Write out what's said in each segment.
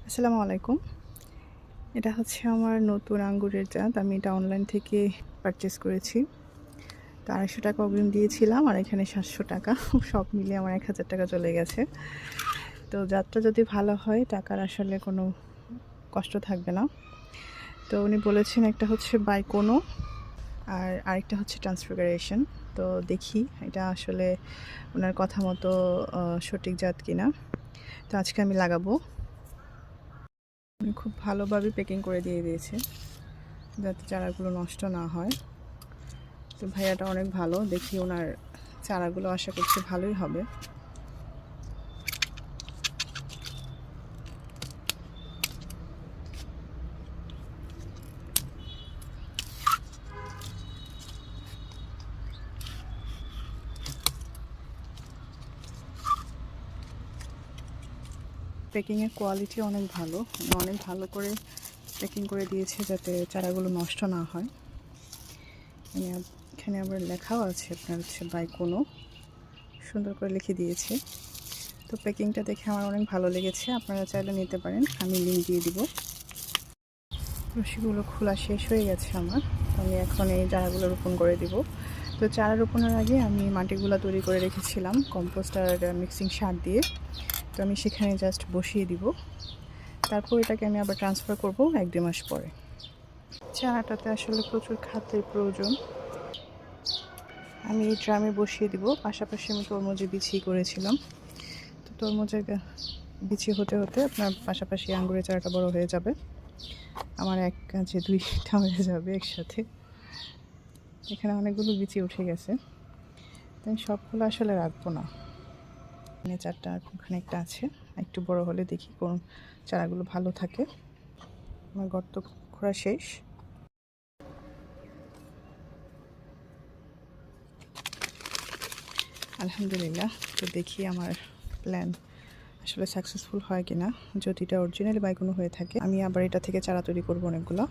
আসসালামু আলাইকুম। এটা হচ্ছে আমার নতুন আঙ্গুরের জাত। আমি এটা অনলাইন থেকে পারচেজ করেছি। তো ৳২৫০ অগ্রিম দিয়েছিলাম আর এখানে ৳৭০০। সব মিলিয়ে আমার ৳১,০০০ চলে গেছে। তো জাতটা যদি ভালো হয় টাকার আসলে কোনো কষ্ট থাকবে না। তো উনি বলেছেন একটা হচ্ছে বাইকোনো আর আরেকটা হচ্ছে ট্রান্সফিগারেশন। তো দেখি এটা আসলে উনার কথা মতো সঠিক জাত কিনা। তো আজকে আমি লাগাবো। উনি খুব ভালোভাবে প্যাকিং করে দিয়ে দিয়েছে যাতে চারাগুলো নষ্ট না হয়। তো ভাইয়াটা অনেক ভালো, দেখি ওনার চারাগুলো আশা করছি ভালোই হবে। প্যাকিংয়ের কোয়ালিটি অনেক ভালো, অনেক ভালো করে প্যাকিং করে দিয়েছে যাতে চারাগুলো নষ্ট না হয়। এখানে আবার লেখাও আছে আপনার হচ্ছে বাইকোনো, সুন্দর করে লিখে দিয়েছে। তো প্যাকিংটা দেখে আমার অনেক ভালো লেগেছে, আপনারা চাইলে নিতে পারেন, আমি লিঙ্ক দিয়ে দিব। রশিগুলো খোলা শেষ হয়ে গেছে আমার, তো আমি এখন এই চারাগুলো রোপণ করে দিব। তো চারা রোপণের আগে আমি মাটিগুলো তৈরি করে রেখেছিলাম কম্পোস্ট আর মিক্সিং সার দিয়ে। তো আমি সেখানে জাস্ট বসিয়ে দিব, তারপর এটাকে আমি আবার ট্রান্সফার করব 1-2 মাস পরে। চারাটাতে আসলে প্রচুর খাদ্যের প্রয়োজন। আমি এই ড্রামে বসিয়ে দিব, পাশাপাশি আমি তরমুজে বিচি করেছিলাম। তো তরমুজের বিচি হতে হতে আপনার পাশাপাশি আঙ্গুরের চারাটা বড় হয়ে যাবে। আমার এক কাজে দুইটা হয়ে যাবে একসাথে। এখানে অনেকগুলো বিচি উঠে গেছে, তাই সবগুলো আসলে রাখবো না। এখানে চারটা ওখানে একটা আছে, একটু বড় হলে দেখি কোন চারাগুলো ভালো থাকে। আমার গর্ত খোঁড়া শেষ। আলহামদুলিল্লাহ। তো দেখি আমার প্ল্যান আসলে সাকসেসফুল হয় কিনা। যদি এটা অরিজিনালি বাইকোনো হয়ে থাকে আমি আবার এটা থেকে চারা তৈরি করবো অনেকগুলো।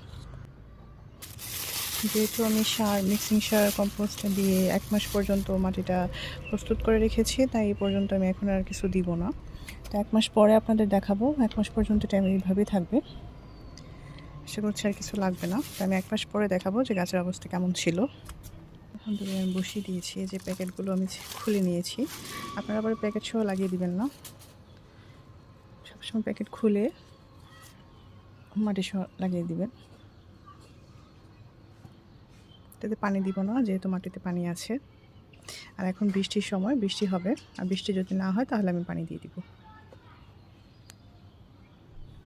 যেহেতু আমি সার মিক্সিং সার কম্পোস্ট দিয়ে 1 মাস পর্যন্ত মাটিটা প্রস্তুত করে রেখেছি, তাই এই পর্যন্ত আমি এখন আর কিছু দিব না। তো 1 মাস পরে আপনাদের দেখাবো। 1 মাস পর্যন্ত এটা এইভাবেই থাকবে, আশা করছি আর কিছু লাগবে না। তো আমি 1 মাস পরে দেখাবো যে গাছের অবস্থা কেমন ছিল। আলহামদুলিল্লাহ আমি বসিয়ে দিয়েছি, এই যে প্যাকেটগুলো আমি খুলে নিয়েছি। আপনারা আবার প্যাকেট সহ লাগিয়ে দিবেন না, সবসময় প্যাকেট খুলে মাটি সহ লাগিয়ে দিবেন। এটাতে পানি দিব না, যেহেতু মাটিতে পানি আছে। আর এখন বৃষ্টির সময়, বৃষ্টি হবে, আর বৃষ্টি যদি না হয় তাহলে আমি পানি দিয়ে দিব।